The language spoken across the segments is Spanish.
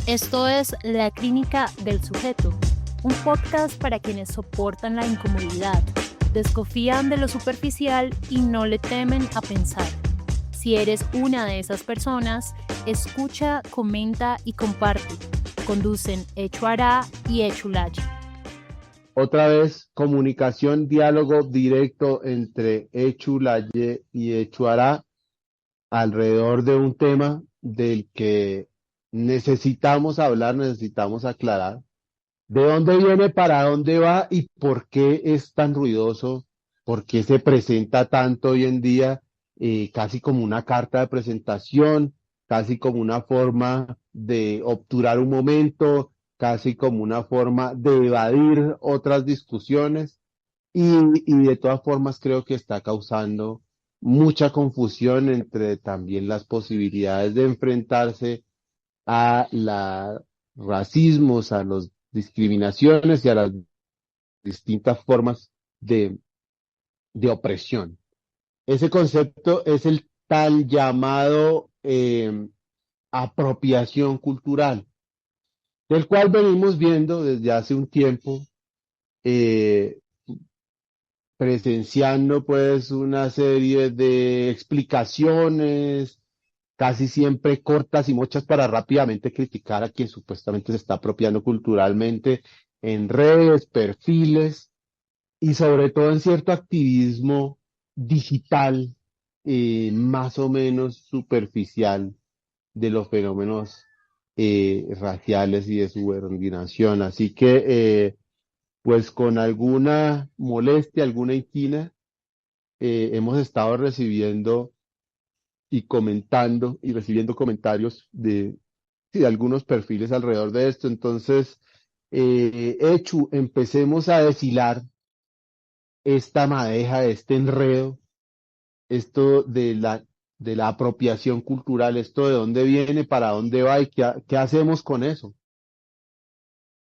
Esto es La Clínica del Sujeto, un podcast para quienes soportan la incomodidad, desconfían de lo superficial y no le temen a pensar. Si eres una de esas personas, escucha, comenta y comparte. Conducen Echo Ará y Echo Laye. Otra vez, comunicación, diálogo directo entre Echu Laye y Echu Ará alrededor de un tema del que necesitamos hablar, necesitamos aclarar. ¿De dónde viene, para dónde va y por qué es tan ruidoso? ¿Por qué se presenta tanto hoy en día, casi como una carta de presentación, casi como una forma de obturar un momento, casi como una forma de evadir otras discusiones? Y de todas formas creo que está causando mucha confusión entre también las posibilidades de enfrentarse a los racismos, a las discriminaciones y a las distintas formas de, de opresión. Ese concepto es el tal llamado apropiación cultural, del cual venimos viendo desde hace un tiempo, eh, presenciando pues una serie de explicaciones, casi siempre cortas y muchas para rápidamente criticar a quien supuestamente se está apropiando culturalmente en redes, perfiles y sobre todo en cierto activismo digital, más o menos superficial de los fenómenos raciales y de subordinación. Así que, pues con alguna molestia, alguna inquina, hemos estado recibiendo y comentando y recibiendo comentarios de, sí, de algunos perfiles alrededor de esto. Entonces, Echu, empecemos a deshilar esta madeja, este enredo, esto de la apropiación cultural, esto de dónde viene, para dónde va y qué hacemos con eso.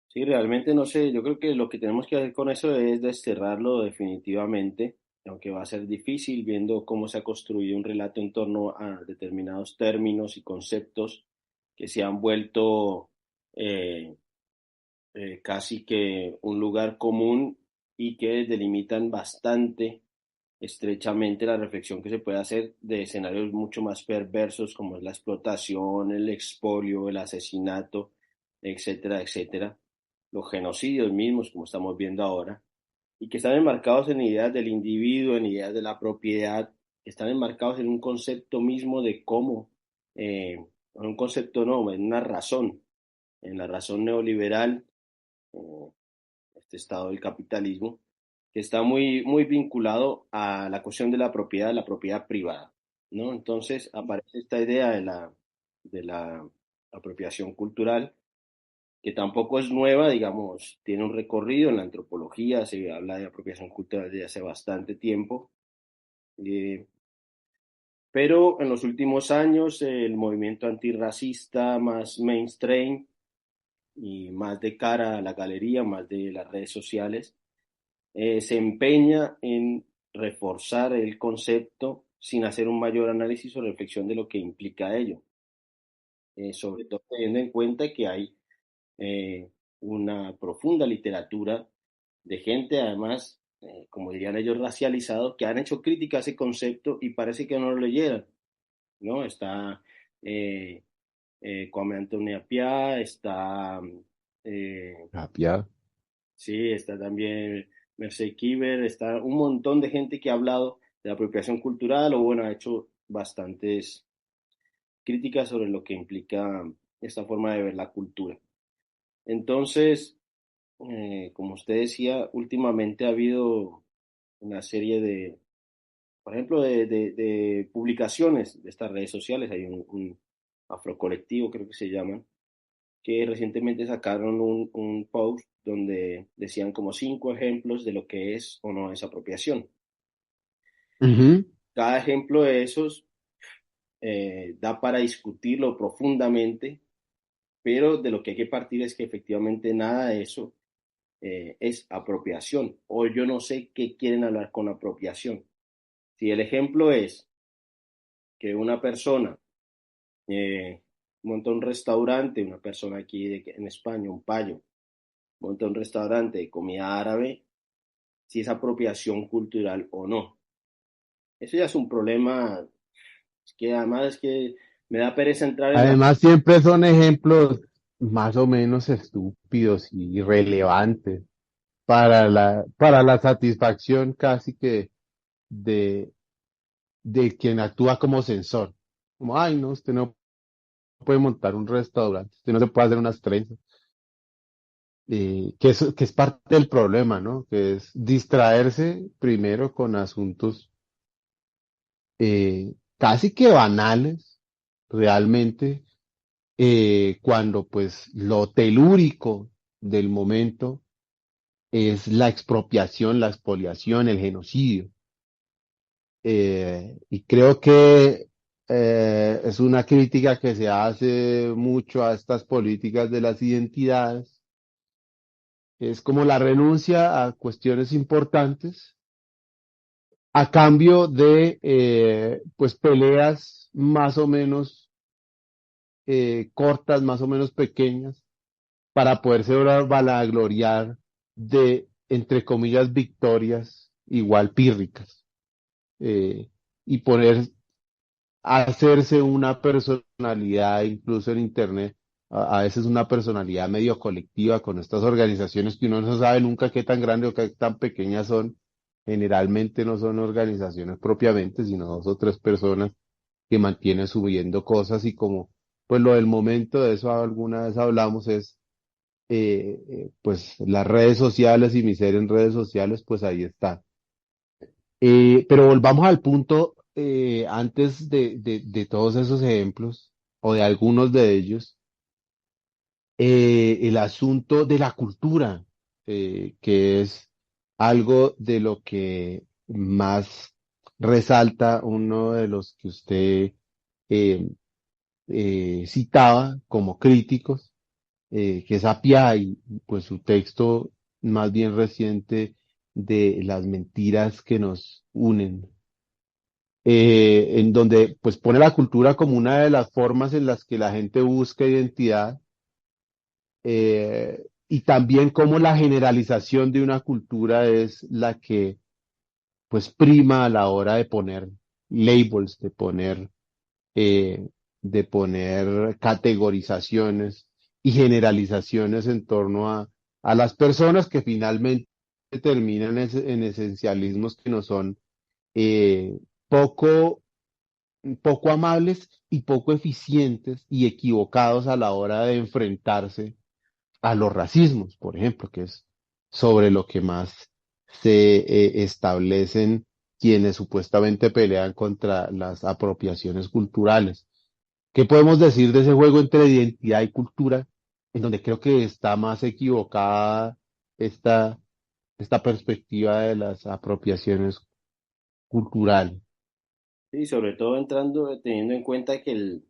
Sí, realmente no sé, yo creo que lo que tenemos que hacer con eso es desterrarlo definitivamente, aunque va a ser difícil viendo cómo se ha construido un relato en torno a determinados términos y conceptos que se han vuelto eh, casi que un lugar común y que delimitan bastante estrechamente la reflexión que se puede hacer de escenarios mucho más perversos como es la explotación, el expolio, el asesinato, etcétera, etcétera, los genocidios mismos como estamos viendo ahora, y que están enmarcados en ideas del individuo, en ideas de la propiedad, que están enmarcados en un concepto mismo de cómo, en un concepto no, en una razón, en la razón neoliberal, eh, este estado del capitalismo, que está muy vinculado a la cuestión de la propiedad privada, ¿no? Entonces aparece esta idea de la apropiación cultural, que tampoco es nueva, digamos, tiene un recorrido en la antropología, se habla de apropiación cultural desde hace bastante tiempo, eh, pero en los últimos años el movimiento antirracista más mainstream y más de cara a la galería, más de las redes sociales, se empeña en reforzar el concepto sin hacer un mayor análisis o reflexión de lo que implica ello, sobre todo teniendo en cuenta que hay eh, una profunda literatura de gente, además, como dirían ellos, racializados, que han hecho crítica a ese concepto y parece que no lo leyeran, ¿no? Está eh, Kwame Antonio Appiah, está eh, Tapia. sí, está también Merced Kiber, está un montón de gente que ha hablado de la apropiación cultural o bueno, ha hecho bastantes críticas sobre lo que implica esta forma de ver la cultura. Entonces, como usted decía, últimamente ha habido una serie de, por ejemplo, de publicaciones de estas redes sociales, hay un afrocolectivo, creo que se llaman, que recientemente sacaron un post donde decían como 5 ejemplos de lo que es o no es apropiación. Ujú. Cada ejemplo de esos da para discutirlo profundamente, pero de lo que hay que partir es que efectivamente nada de eso es apropiación, o yo no sé qué quieren hablar con apropiación. Si el ejemplo es que una persona eh, monta un restaurante, una persona aquí en España, un payo, monta un restaurante de comida árabe, si es apropiación cultural o no. Eso ya es un problema, es que además es que me da pereza entrar en la... Además, siempre son ejemplos más o menos estúpidos y irrelevantes para la satisfacción casi que de, de quien actúa como censor. Como, ay, no, usted no puede montar un restaurante, usted no se puede hacer unas trenzas. Que es parte del problema, ¿no? Que es distraerse primero con asuntos casi que banales, realmente, cuando pues lo telúrico del momento es la expropiación, la expoliación, el genocidio. Y creo que es una crítica que se hace mucho a estas políticas de las identidades. Es como la renuncia a cuestiones importantes a cambio de pues peleas más o menos cortas, más o menos pequeñas, para poderse ahora valagloriar de, entre comillas, victorias igual pírricas, y poner hacerse una personalidad, incluso en Internet, a veces una personalidad medio colectiva con estas organizaciones que uno no sabe nunca qué tan grandes o qué tan pequeñas son. Generalmente no son organizaciones propiamente, sino dos o tres personas que mantienen subiendo cosas y como, pues lo del momento, de eso alguna vez hablamos, es pues las redes sociales y mi ser en redes sociales, pues ahí está. Pero volvamos al punto, antes de todos esos ejemplos, o de algunos de ellos, el asunto de la cultura, que es algo de lo que más resalta uno de los que usted eh, citaba como críticos, que es Appiah, y pues su texto más bien reciente de las mentiras que nos unen, en donde pues pone la cultura como una de las formas en las que la gente busca identidad, y también como la generalización de una cultura es la que pues prima a la hora de poner labels, eh, de poner categorizaciones y generalizaciones en torno a las personas que finalmente terminan en esencialismos que no son eh, poco poco amables y poco eficientes y equivocados a la hora de enfrentarse a los racismos, por ejemplo, que es sobre lo que más se establecen quienes supuestamente pelean contra las apropiaciones culturales. ¿Qué podemos decir de ese juego entre identidad y cultura, en donde creo que está más equivocada esta, esta perspectiva de las apropiaciones culturales? Sí, sobre todo entrando, teniendo en cuenta que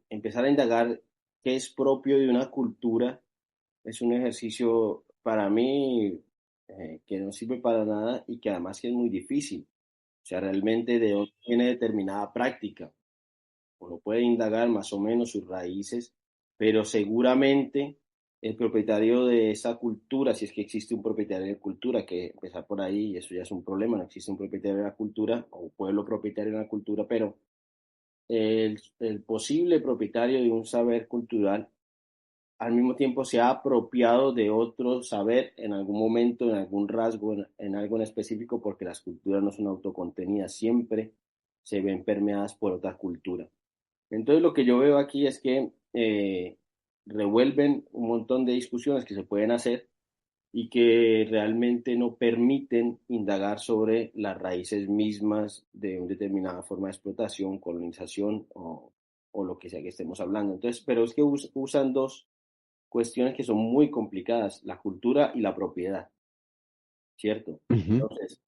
empezar a indagar qué es propio de una cultura es un ejercicio para mí que no sirve para nada y que además que es muy difícil. O sea, realmente de dónde tiene determinada práctica. Uno puede indagar más o menos sus raíces, pero seguramente el propietario de esa cultura, si es que existe un propietario de cultura, que empezar por ahí, y eso ya es un problema, no existe un propietario de la cultura o un pueblo propietario de la cultura, pero el posible propietario de un saber cultural al mismo tiempo se ha apropiado de otro saber en algún momento, en algún rasgo, en algo en específico, porque las culturas no son autocontenidas, siempre se ven permeadas por otra cultura. Entonces lo que yo veo aquí es que revuelven un montón de discusiones que se pueden hacer y que realmente no permiten indagar sobre las raíces mismas de una determinada forma de explotación, colonización o lo que sea que estemos hablando. Entonces, pero es que usan dos cuestiones que son muy complicadas, la cultura y la propiedad, ¿cierto? Ujú. Entonces,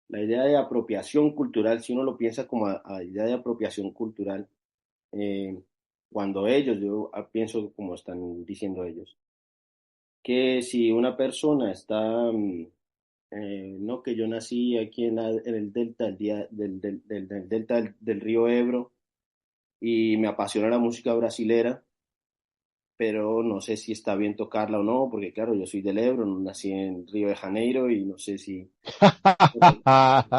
la idea de apropiación cultural, si uno lo piensa como a idea de apropiación cultural, eh, cuando ellos, yo pienso como están diciendo ellos, que si una persona está, no, que yo nací aquí en el delta, del delta del río Ebro, y me apasiona la música brasilera, pero no sé si está bien tocarla o no, porque claro, yo soy del Ebro, no nací en Río de Janeiro y no sé si es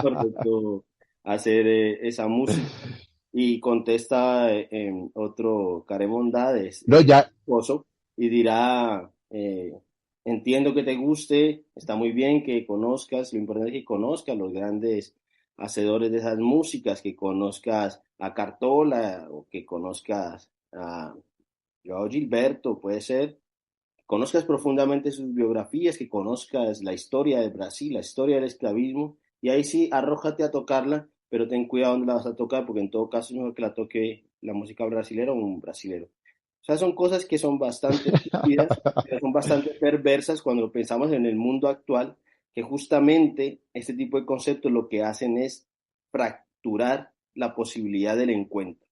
correcto hacer esa música. Y contesta otro Caremonda, No, es ya, esposo, y dirá, entiendo que te guste, está muy bien que conozcas, lo importante es que conozcas los grandes hacedores de esas músicas, que conozcas a Cartola o que conozcas a Joao Gilberto, puede ser, conozcas profundamente sus biografías, que conozcas la historia de Brasil, la historia del esclavismo, y ahí sí, arrójate a tocarla, pero ten cuidado dónde la vas a tocar, porque en todo caso es mejor que la toque la música brasilera o un brasilero. O sea, son cosas que son bastante estúpidas, pero son bastante perversas cuando pensamos en el mundo actual, que justamente este tipo de conceptos lo que hacen es fracturar la posibilidad del encuentro.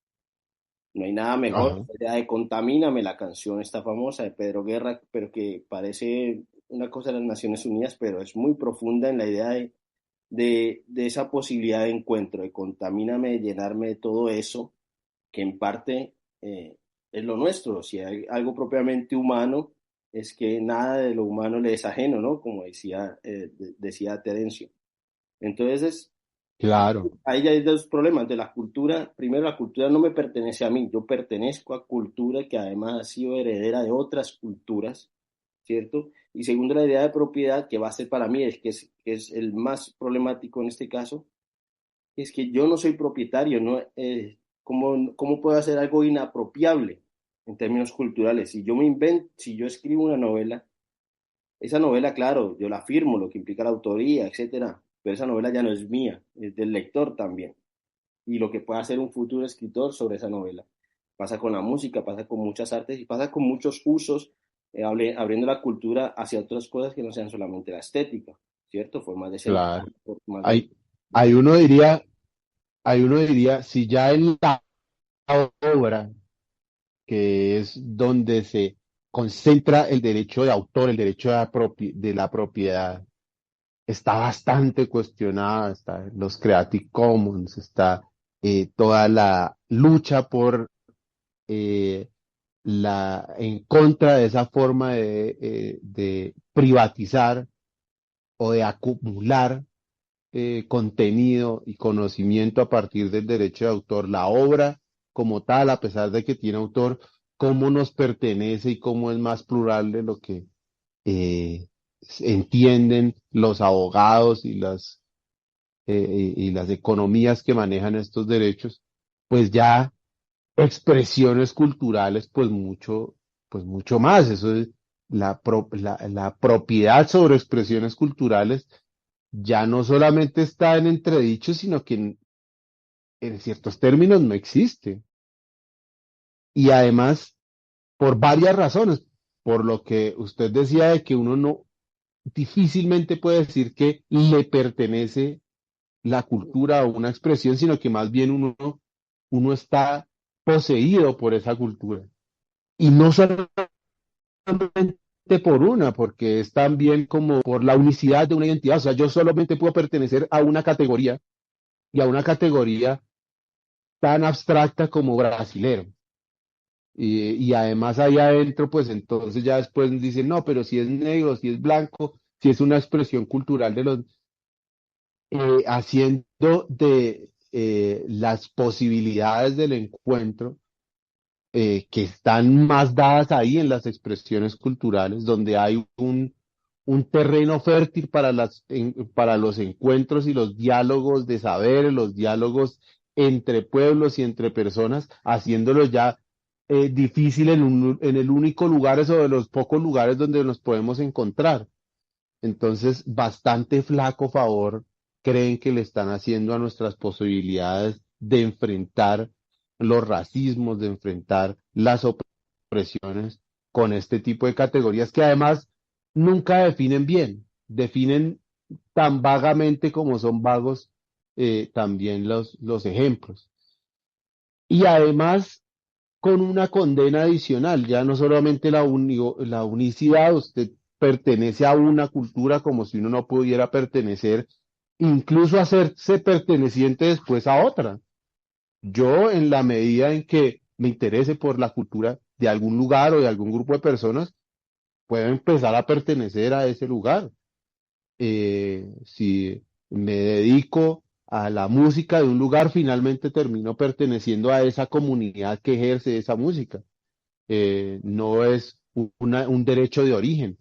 No hay nada mejor, ajá, la idea de Contamíname, la canción está famosa de Pedro Guerra, pero que parece una cosa de las Naciones Unidas, pero es muy profunda en la idea de esa posibilidad de encuentro, de Contamíname, de llenarme de todo eso, que en parte es lo nuestro. Si hay algo propiamente humano, es que nada de lo humano le es ajeno, ¿no? Como decía Terencio. Entonces, claro, ahí ya hay dos problemas de la cultura. Primero, la cultura no me pertenece a mí, yo pertenezco a cultura que además ha sido heredera de otras culturas, ¿cierto? Y segundo, la idea de propiedad que va a ser para mí, que es el más problemático en este caso, es que yo no soy propietario, ¿no? ¿Cómo puedo hacer algo inapropiable en términos culturales? Si yo me invento, si yo escribo una novela, esa novela, claro, yo la firmo, lo que implica la autoría, etcétera, pero esa novela ya no es mía, es del lector también y lo que puede hacer un futuro escritor sobre esa novela. Pasa con la música, pasa con muchas artes y pasa con muchos usos, abriendo la cultura hacia otras cosas que no sean solamente la estética, ¿cierto? Formas de sentir, claro. formas de... Hay, hay uno diría, hay uno diría, si ya en la obra, que es donde se concentra el derecho de autor, el derecho de la propiedad, está bastante cuestionada, está los Creative Commons, está toda la lucha por en contra de esa forma de privatizar o de acumular contenido y conocimiento a partir del derecho de autor. La obra como tal, a pesar de que tiene autor, cómo nos pertenece y cómo es más plural de lo que eh, entienden los abogados y las economías que manejan estos derechos, pues ya expresiones culturales, pues mucho más. Eso es la propiedad sobre expresiones culturales ya no solamente está en entredicho, sino que en ciertos términos no existe. Y además, por varias razones, por lo que usted decía de que uno no difícilmente puede decir que le pertenece la cultura o una expresión, sino que más bien uno está poseído por esa cultura. Y no solamente por una, porque es también como por la unicidad de una identidad. O sea, yo solamente puedo pertenecer a una categoría y a una categoría tan abstracta como brasilero. Y además ahí adentro, pues entonces ya después dicen, no, pero si es negro, si es blanco, si es una expresión cultural de los, haciendo de las posibilidades del encuentro que están más dadas ahí en las expresiones culturales, donde hay un terreno fértil para para los encuentros y los diálogos de saberes, los diálogos entre pueblos y entre personas, haciéndolo ya difícil en el único lugar o de los pocos lugares donde nos podemos encontrar. Entonces, bastante flaco favor creen que le están haciendo a nuestras posibilidades de enfrentar los racismos, de enfrentar las opresiones con este tipo de categorías que además nunca definen bien, definen tan vagamente como son vagos también los ejemplos. Y además con una condena adicional, ya no solamente la unicidad, usted pertenece a una cultura como si uno no pudiera pertenecer, incluso hacerse perteneciente después a otra. Yo, en la medida en que me interese por la cultura de algún lugar o de algún grupo de personas, puedo empezar a pertenecer a ese lugar. Si me dedico a la música de un lugar, finalmente termino perteneciendo a esa comunidad que ejerce esa música. No es un derecho de origen.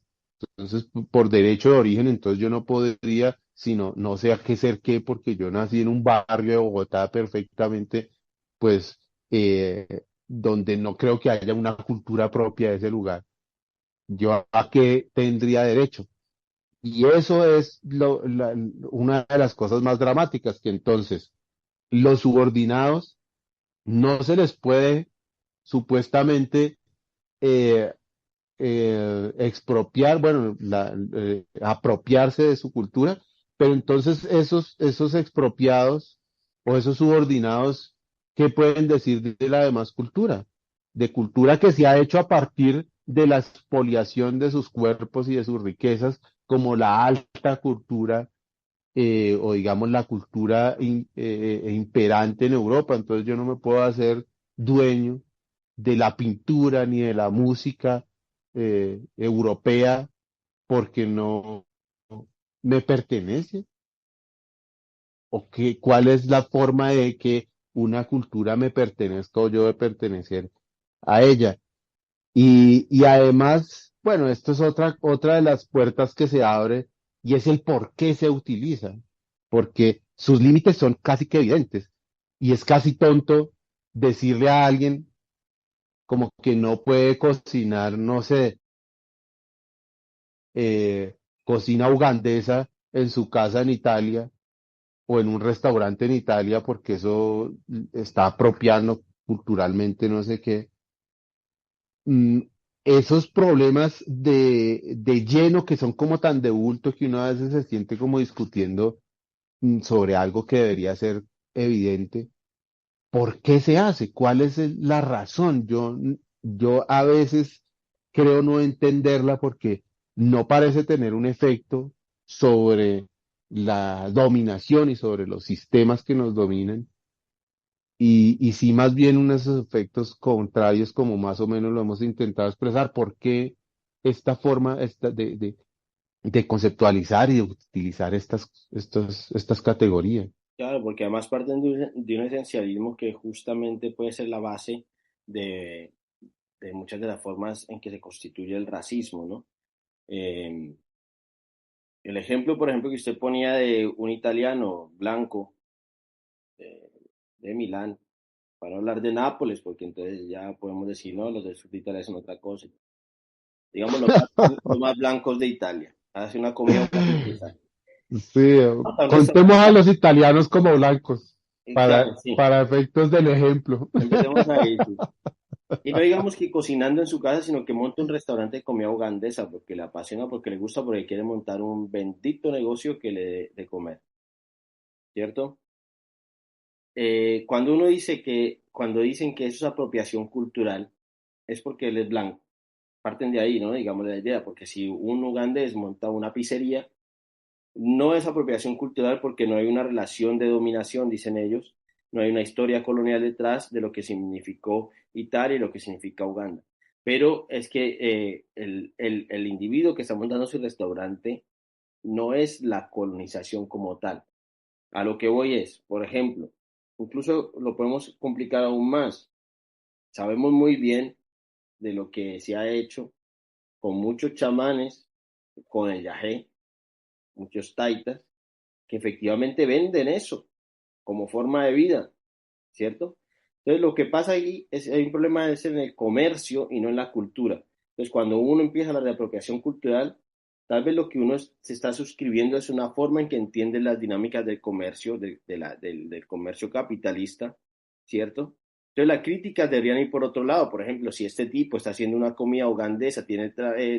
Entonces, por derecho de origen, entonces yo no podría, sino no sé a qué ser qué, porque yo nací en un barrio de Bogotá perfectamente, pues, donde no creo que haya una cultura propia de ese lugar. ¿Yo a qué tendría derecho? Y eso es una de las cosas más dramáticas, que entonces los subordinados no se les puede supuestamente eh, expropiar, bueno, apropiarse de su cultura, pero entonces esos expropiados o esos subordinados, ¿qué pueden decir de la demás cultura? De cultura que se ha hecho a partir de la expoliación de sus cuerpos y de sus riquezas, como la alta cultura, o digamos la cultura imperante en Europa. Entonces yo no me puedo hacer dueño de la pintura ni de la música europea porque no me pertenece. ¿O cuál es la forma de que una cultura me pertenezca o yo de pertenecer a ella? Y además, bueno, esto es otra de las puertas que se abre, y es el por qué se utiliza, porque sus límites son casi que evidentes, y es casi tonto decirle a alguien como que no puede cocinar, no sé, cocina ugandesa en su casa en Italia o en un restaurante en Italia, porque eso está apropiando culturalmente no sé qué. mm, Esos problemas de lleno, que son como tan de bulto, que uno a veces se siente como discutiendo sobre algo que debería ser evidente. ¿Por qué se hace? ¿Cuál es la razón? Yo a veces creo no entenderla, porque no parece tener un efecto sobre la dominación y sobre los sistemas que nos dominan, y sí más bien unos efectos contrarios, como más o menos lo hemos intentado expresar. ¿Por qué esta forma de conceptualizar y de utilizar estas categorías? Claro, porque además parten de un esencialismo que justamente puede ser la base de, de muchas de las formas en que se constituye el racismo, ¿no? Eh, el ejemplo, por ejemplo, que usted ponía de un italiano blanco eh, de Milán, para no hablar de Nápoles, porque entonces ya podemos decir, no, los del sur de Italia son otra cosa. Digamos los más blancos de Italia. Hace una comida holandesa. Sí, Hasta un contemos a restaurante. los italianos como blancos Claro, sí. para efectos del ejemplo. Empecemos ahí, sí. Y no digamos que cocinando en su casa, sino que monta un restaurante de comida ugandesa porque le apasiona, porque le gusta, porque quiere montar un bendito negocio que le dé de comer, ¿cierto? Cuando uno dice cuando dicen que eso es apropiación cultural, es porque él es blanco. Parten de ahí, ¿no? Digamos la idea, porque si un ugandés monta una pizzería, no es apropiación cultural porque no hay una relación de dominación, dicen ellos, no hay una historia colonial detrás de lo que significó Italia y lo que significa Uganda. Pero es que el individuo que está montando su restaurante no es la colonización como tal. A lo que voy es, por ejemplo, incluso lo podemos complicar aún más. Sabemos muy bien de lo que se ha hecho con muchos chamanes, con el yagé, muchos taitas, que efectivamente venden eso como forma de vida, ¿cierto? Entonces, lo que pasa ahí es, hay un problema es en el comercio y no en la cultura. Entonces, cuando uno empieza la reapropiación cultural, tal vez lo que uno se está suscribiendo es una forma en que entiende las dinámicas del comercio, del comercio capitalista, ¿cierto? Entonces, las críticas deberían ir por otro lado. Por ejemplo, si este tipo está haciendo una comida ugandesa, tiene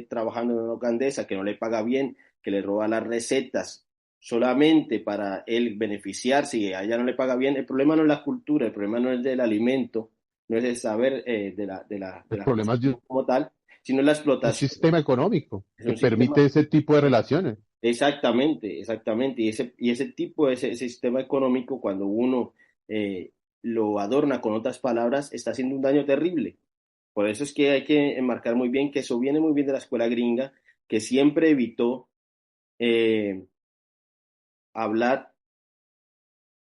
trabajando en una ugandesa que no le paga bien, que le roba las recetas solamente para él beneficiarse y a ella no le paga bien, el problema no es la cultura, el problema no es del alimento, no es el saber de El la problema es de cocina como tal, sino la un explotación. sistema económico Es que un sistema. permite ese tipo de relaciones. Exactamente, exactamente. Y ese tipo, ese sistema económico, cuando uno lo adorna con otras palabras, está haciendo un daño terrible. Por eso es que hay que enmarcar muy bien que eso viene muy bien de la escuela gringa, que siempre evitó eh, hablar,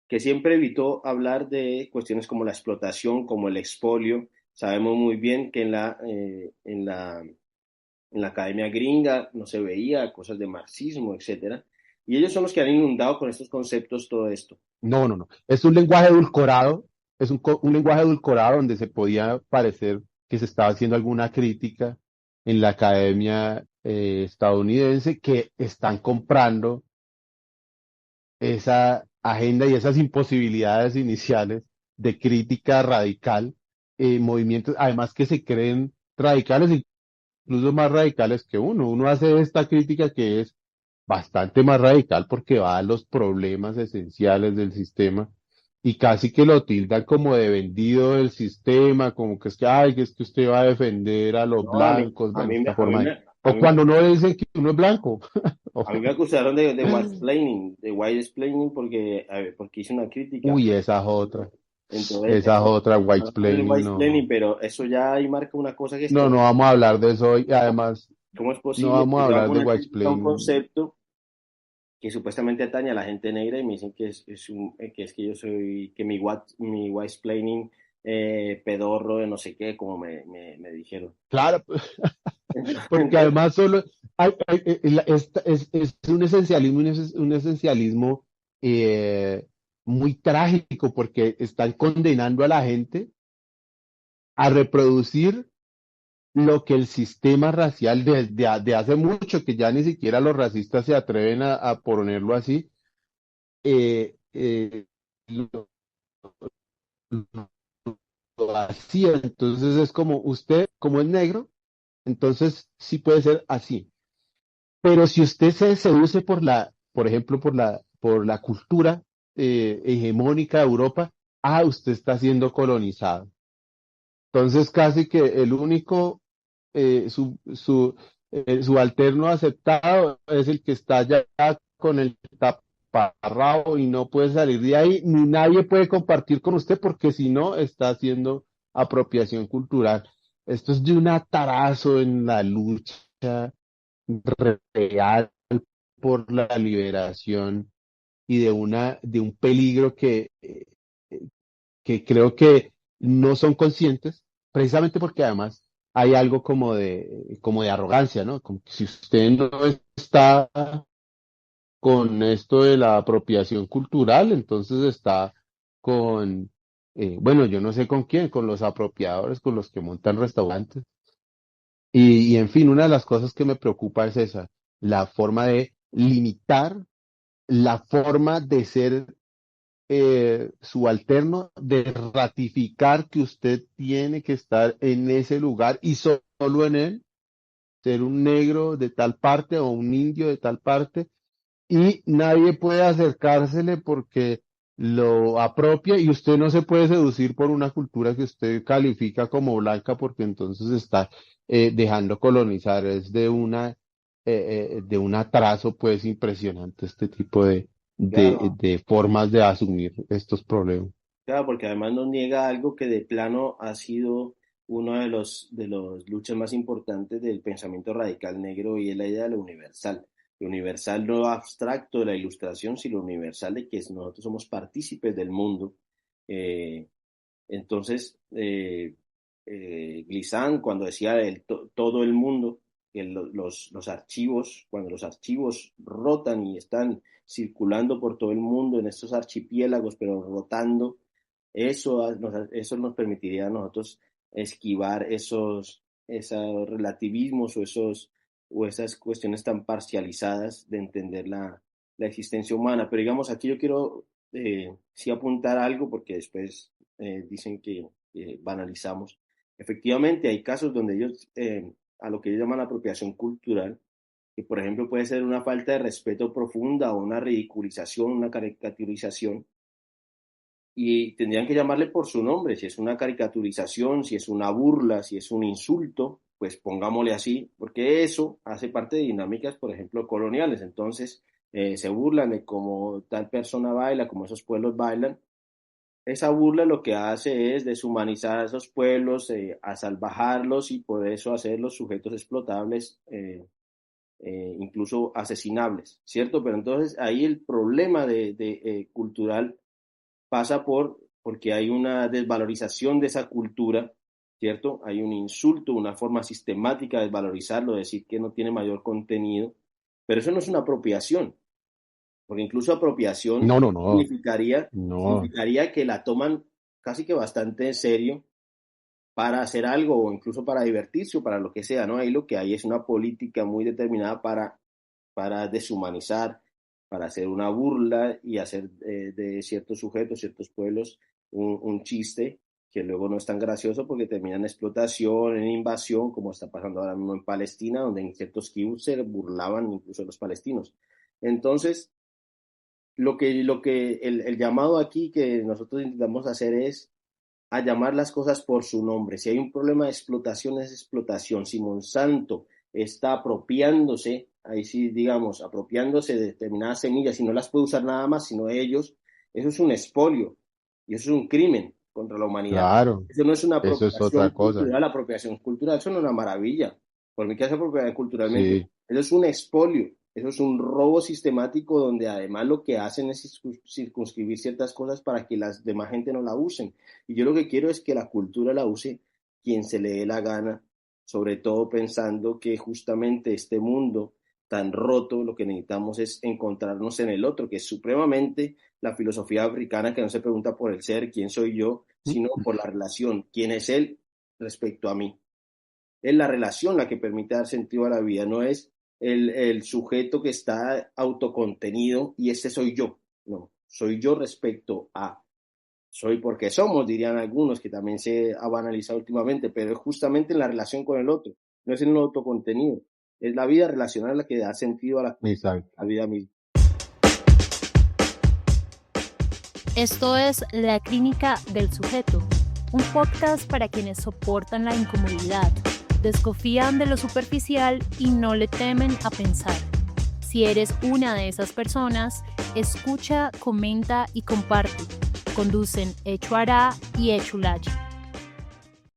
que siempre evitó hablar de cuestiones como la explotación, como el expolio. Sabemos muy bien que en la academia gringa no se veía cosas de marxismo, etcétera. Y ellos son los que han inundado con estos conceptos todo esto. No, no, no. Es un lenguaje edulcorado, es un lenguaje edulcorado donde se podía parecer que se estaba haciendo alguna crítica en la academia estadounidense que están comprando esa agenda y esas imposibilidades iniciales de crítica radical, movimientos, además que se creen radicales, incluso más radicales que uno. Uno hace esta crítica que es bastante más radical porque va a los problemas esenciales del sistema y casi que lo tildan como de vendido del sistema, como que es que, ay, que es que usted va a defender a los No, blancos, a bueno, mí, me- esta a mí, forma de... me- a O mí me cuando uno dice que uno es blanco. A mí me acusaron de whitesplaining, porque, a ver, porque hice una crítica. Uy, esa es otra. Entonces, Esa es otra, hablamos del whitesplaining, whitesplaining, no. pero eso ya ahí marca una cosa que es No, que, no vamos a hablar de eso hoy. Además, ¿cómo es no posible vamos que a yo haga hablar de una crítica a un whitesplaining. concepto que supuestamente atañe a la gente negra y me dicen que yo soy, que mi whitesplaining pedorro de no sé qué, como me dijeron. Claro, porque Entonces, además solo es un esencialismo, un esencialismo eh, muy trágico porque están condenando a la gente a reproducir lo que el sistema racial de hace mucho, que ya ni siquiera los racistas se atreven a ponerlo así, lo, lo hacía. Entonces es como usted, como es negro, entonces sí puede ser así. Pero si usted se seduce por ejemplo, por la cultura hegemónica de Europa, usted está siendo colonizado. Entonces, casi que el único subalterno aceptado es el que está allá con el taparrabo y no puede salir de ahí, ni nadie puede compartir con usted porque si no está haciendo apropiación cultural. Esto es de un atarazo en la lucha real por la liberación y de un peligro que creo que no son conscientes, precisamente porque además hay algo como de arrogancia, ¿no? Como que si usted no está con esto de la apropiación cultural, entonces está con, bueno, yo no sé con quién, con los apropiadores, con los que montan restaurantes. Y en fin, una de las cosas que me preocupa es esa, la forma de limitar la forma de ser subalterno, de ratificar que usted tiene que estar en ese lugar y solo en él, ser un negro de tal parte o un indio de tal parte, y nadie puede acercársele porque lo apropia y usted no se puede seducir por una cultura que usted califica como blanca porque entonces está dejando colonizar. Es de un atraso pues impresionante este tipo claro, de formas de asumir estos problemas. claro, porque además nos niega algo que de plano ha sido uno de los luchas más importantes del pensamiento radical negro y es la idea de lo universal. Lo universal no abstracto de la ilustración, sino lo universal de que nosotros somos partícipes del mundo. Eh, entonces, Glissant, cuando decía todo el mundo, que los archivos, cuando los archivos rotan y están circulando por todo el mundo en estos archipiélagos, pero rotando, eso nos permitiría a nosotros esquivar esos relativismos o esas cuestiones tan parcializadas de entender la existencia humana. Pero digamos, aquí yo quiero sí apuntar algo porque después dicen que banalizamos. Efectivamente, hay casos donde ellos, a lo que ellos llaman apropiación cultural, que por ejemplo puede ser una falta de respeto profunda o una ridiculización, una caricaturización, y tendrían que llamarle por su nombre, si es una caricaturización, si es una burla, si es un insulto, pues pongámosle así, porque eso hace parte de dinámicas, por ejemplo, coloniales. Entonces, se burlan de cómo tal persona baila, cómo esos pueblos bailan, esa burla lo que hace es deshumanizar a esos pueblos, asalvajarlos y por eso hacerlos sujetos explotables, incluso asesinables, ¿cierto? Pero entonces ahí el problema cultural pasa porque hay una desvalorización de esa cultura, ¿cierto? Hay un insulto, una forma sistemática de desvalorizarlo, decir que no tiene mayor contenido, pero eso no es una apropiación, porque incluso apropiación No, no, no, significaría, no, significaría que la toman casi que bastante en serio para hacer algo o incluso para divertirse o para lo que sea, ¿no? Ahí lo que hay es una política muy determinada para deshumanizar, para hacer una burla y hacer de ciertos sujetos, ciertos pueblos, un chiste que luego no es tan gracioso porque termina en explotación, en invasión, como está pasando ahora mismo en Palestina, donde en ciertos kibbutz se burlaban incluso de los palestinos. Entonces, el llamado aquí que nosotros intentamos hacer es a llamar las cosas por su nombre. Si hay un problema de explotación, es explotación. Si Monsanto está apropiándose, ahí sí, digamos, apropiándose de determinadas semillas y no las puede usar nada más, sino ellos, eso es un expolio y eso es un crimen contra la humanidad. claro, Eso no es una eso es otra cosa. apropiación cultural, eso no es una maravilla. Por mí que es apropiación culturalmente, Sí, eso es un expolio. Eso es un robo sistemático donde además lo que hacen es circunscribir ciertas cosas para que las demás gente no la usen. Y yo lo que quiero es que la cultura la use quien se le dé la gana, sobre todo pensando que justamente este mundo tan roto, lo que necesitamos es encontrarnos en el otro, que es supremamente la filosofía africana que no se pregunta por el ser, quién soy yo, sino por la relación, quién es él respecto a mí. Es la relación la que permite dar sentido a la vida, no es el sujeto que está autocontenido y ese soy yo. No, soy yo respecto a, soy porque somos, dirían algunos, que también se ha banalizado últimamente, pero es justamente en la relación con el otro, no es en el autocontenido. Es la vida relacional la que da sentido a exacto. la vida misma. Esto es La Clínica del Sujeto, un podcast para quienes soportan la incomodidad, desconfían de lo superficial y no le temen a pensar. Si eres una de esas personas, escucha, comenta y comparte. Conducen Echuará y Echulaye.